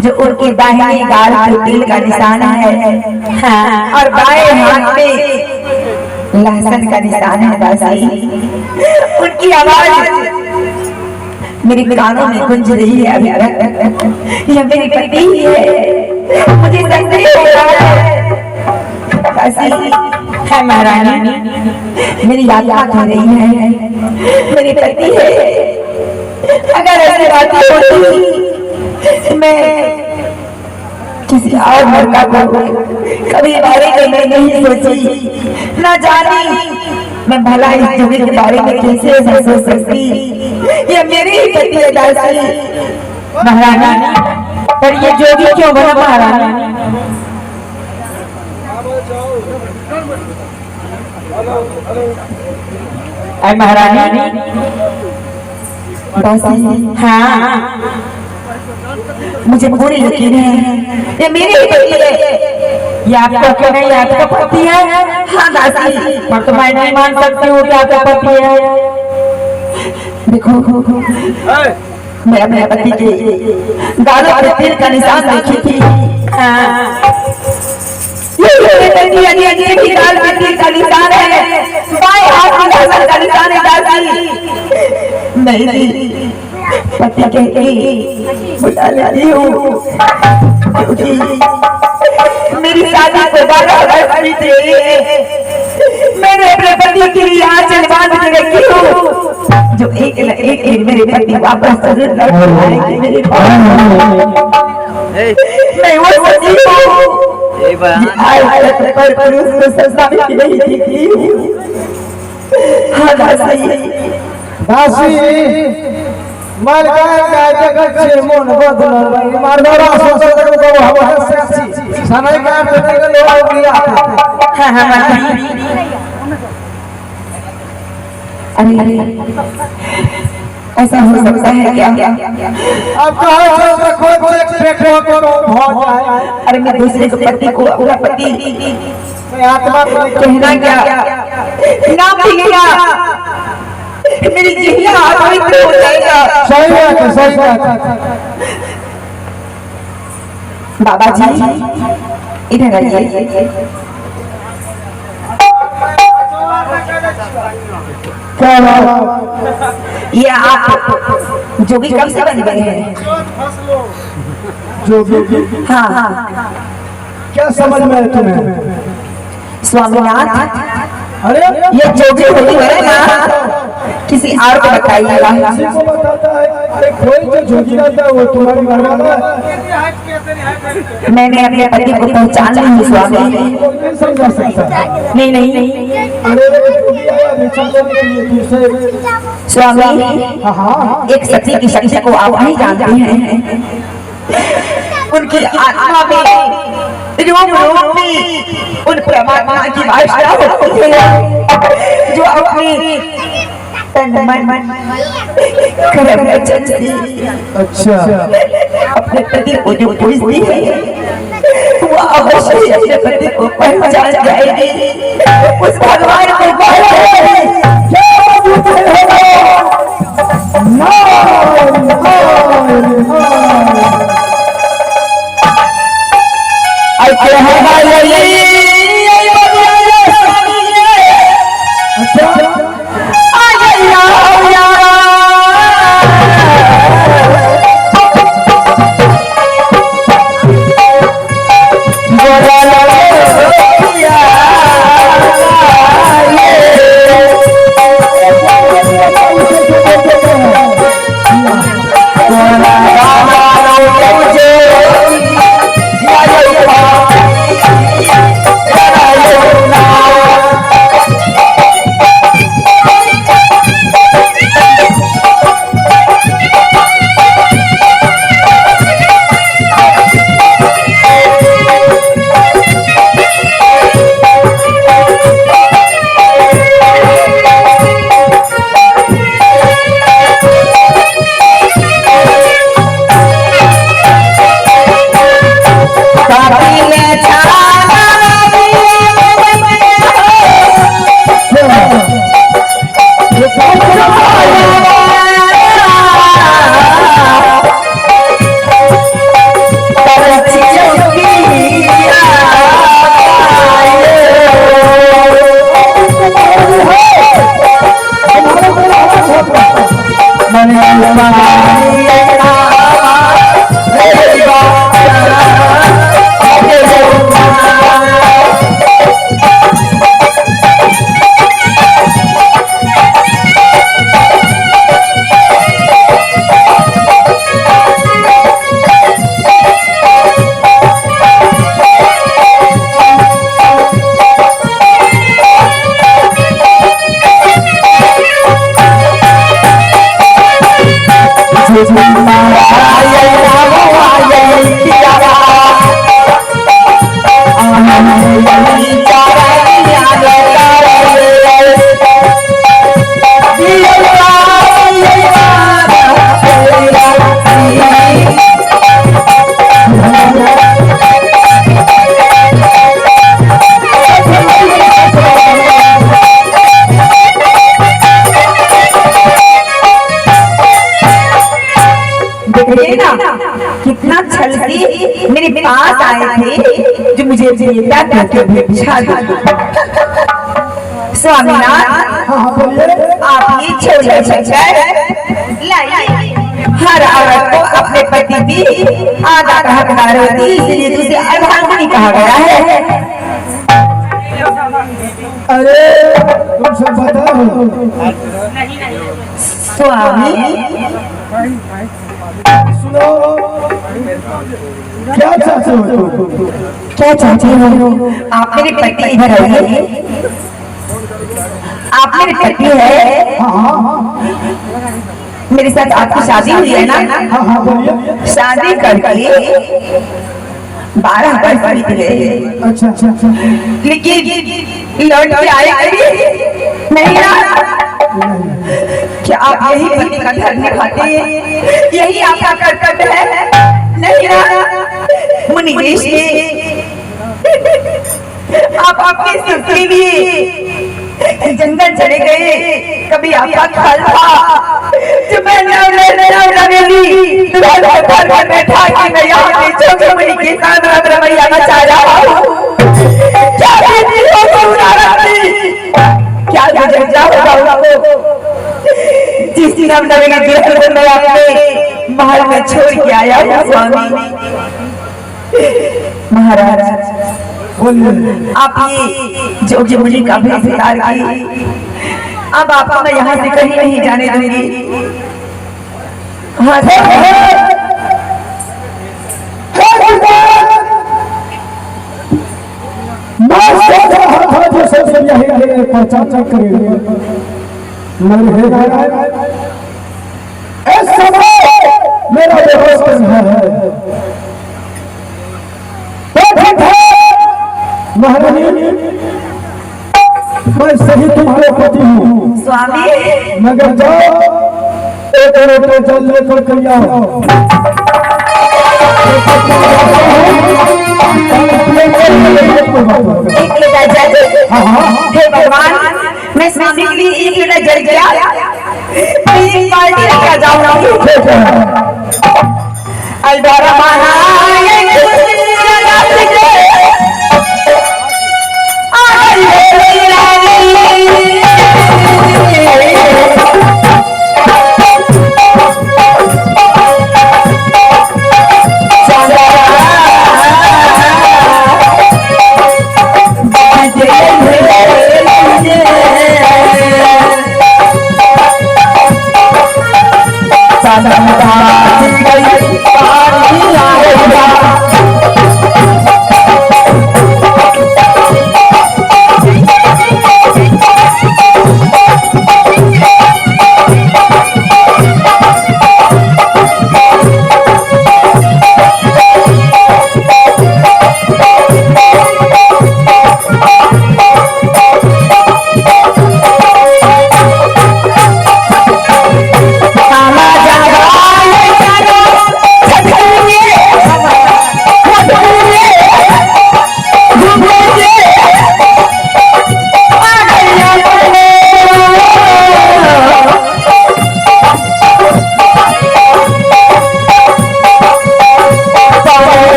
जो उनके दाहिने गाल पे तिल का निशान है, हाँ, और बाएं हाथ पे लहसुन का निशान है दासी। उनकी आवाज मेरे कानों में गूंज रही है अभी तक। यह मेरी पति ही है, मुझे संदेह हो रहा है दासी। है महारानी, मेरी यात्रा हो रही है, मेरी पति है। अगर ऐसी बात होती मैं किसी और मौका को कभी बारे में नहीं सोची, ना जानी मैं भला इस जोगी के बारे में कैसे न सोच सकती। ये मेरी ही पति है दासी। महारानी, पर ये जोगी क्यों बना महारानी? महारानी हाँ, मुझे पूरी यकीन है ये मेरी ही पति है। ये आपका क्यों नहीं, आपका पति है? हाँ दासी, पर तो मैं नहीं मान सकती हूँ कि आपका पति है। देखो मैं अपने पति के गालों पे तिल का निशान देखी थी। ये भी गाल पे तिल का निशान है, बाएं हाथ में लहसुन का निशान है दासी। नहीं पति कहती बुला लेती हूँ, क्योंकि मेरी शादी को 12 वर्ष बीत रही है। मैंने अपने पति के लिए आंचल बांध के रखी हूँ, जो एक न एक दिन मेरे पति वापस जरूर लौट आएंगे। मेरे मैं वो सच्ची हूँ आज तक पर पुरुष को सजा भी नहीं दी। हाँ दासी, मार का जगत से मन बदल भाई मार दरा सोच को हवा से समय का करने के लोग लिया। हां हां अरे ऐसा हो सकता है क्या? अब कहां से खोज से बैठो को हो जाए। अरे मैं दूसरे को पति को अपना पति आत्मा कहना क्या नाम दिया, मेरी जिंदगी पवित्र हो जाएगा। सही बात है, सही बात है। बाबा जी इधर आइए। क्या ये आप जोगी कब से बन गए हैं? जोगी? हाँ हाँ, क्या समझ में है तुम्हें? स्वामीनाथ, अरे ये जोगी होती है ना, किसी और को बताइएगा। अरे कोई जो जोगी रहता है वो तुम्हारी मर्यादा है। मैंने अपने पति को पहचान ली स्वामी। समझा सकता नहीं नहीं नहीं स्वामी, हाँ एक सती की शक्ति को आप नहीं जानते हैं। उनकी आत्मा में रोम रोम में उन परमात्मा की वासना होती है, जो अपनी तन मन कर्म वचन से अच्छा अपने पति को जो पूजती है वो अवश्य अपने पति को पहचान जाएगी। उस भगवान को थे ना, कितना छल से मेरे पास आए थे, जो मुझे बेटा कहते भिक्षा दो। स्वामीनाथ, आप ये छोले शंकर लाइए। हर औरत को अपने पति की आधा का हकदार होती, इसलिए तुझे अर्धांगिनी कहा गया है। अरे तुम सब बताओ स्वामी, सुनो, क्या चाहते हो तुम? क्या चाहते हो? आप मेरे पति इधर आइए। आप मेरे पति है। मेरे साथ आपकी शादी हुई है ना? शादी करके 12 वर्ष बीत गए। अच्छा अच्छा अच्छा, लेकिन लौट के आए कभी नहीं ना। क्या आप यही पति का धर्म निभाते हैं? यही आपका कर्तव्य है नहीं ना? मुनि ऋषि, आप अपने सुख के लिए जंगल चले गए। कभी आपका ख्याल था जो मैं बैठा कि मैं यहाँ पे मुनि के साथ रमैया मचा रहा हूँ। क्या बेटी हो क्या गुजर होगा उसको, जिस दिन हम नवेंगे दुल्हन मैं अपने महल में छोड़ के आया हूँ। स्वामी महाराज, आप ये जो मुझे का भी स्वीकार की, अब आपको मैं यहाँ से कहीं नहीं जाने दूंगी। हाँ चर्चा करेंगे मेरा व्यवस्था है। महारानी, मैं सही तुम्हारे पति हूँ स्वामी, मगर जाओ एक लोटे जल लेकर के आओ। एक लोटा जल? हे भगवान, मैं स्वामी के लिए एक लोटा जल गया एक बाल्टी लेकर जाऊंगा। अलबारा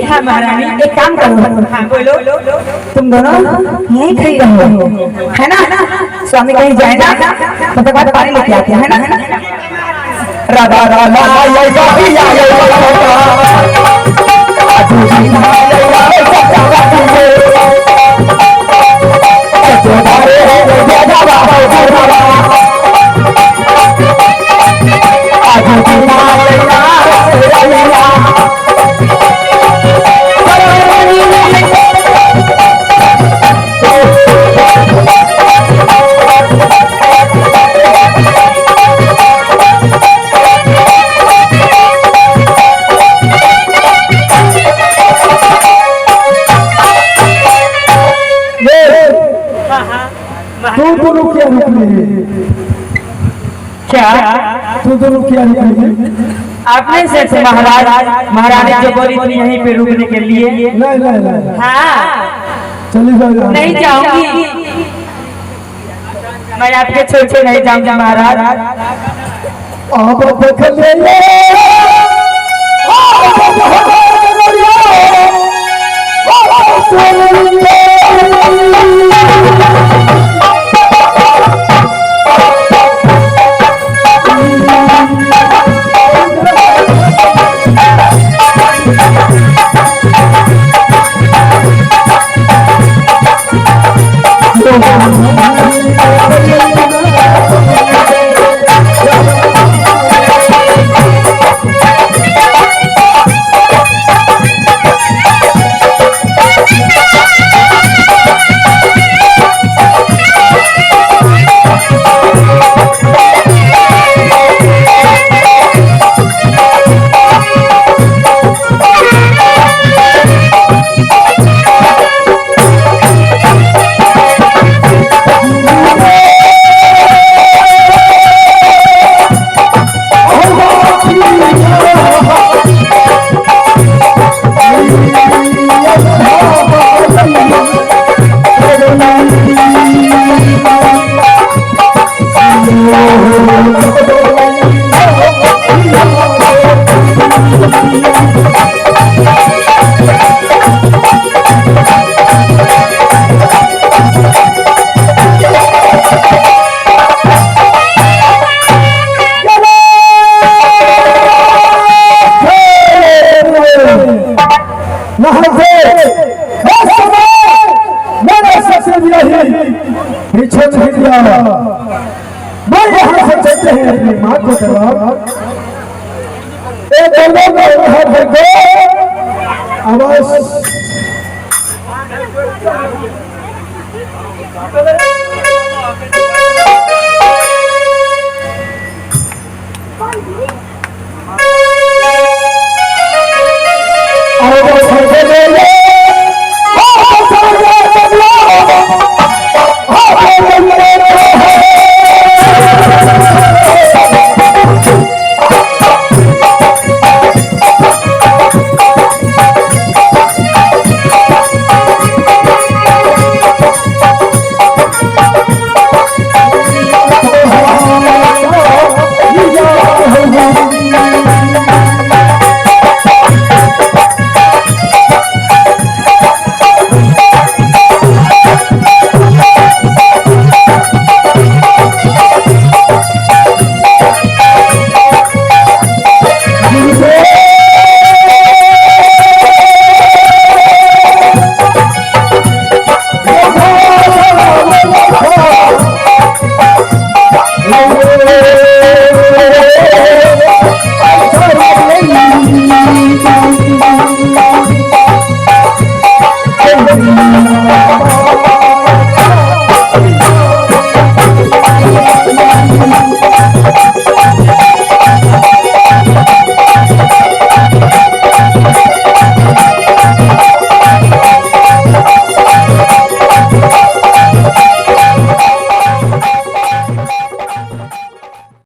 महारानी, एक काम करो। हाँ बोलो। तुम दोनों यहीं खड़ी रहो, है ना? स्वामी कहीं जाए ना, तो बाद पानी लेके आते हैं, है ना? राधा राधा क्या तू तो रुकिया नहीं आपने से महारानी जो बोली थी यहीं पे रुकने के लिए? नहीं नहीं नहीं हाँ चली जाओ नहीं जाऊंगी मैं आपके छोड़ के नहीं जाऊंगी महाराज। आप देख ले पीछे नहीं दिया मैं यहाँ से चलते हैं अपनी माँ को तरफ आवाज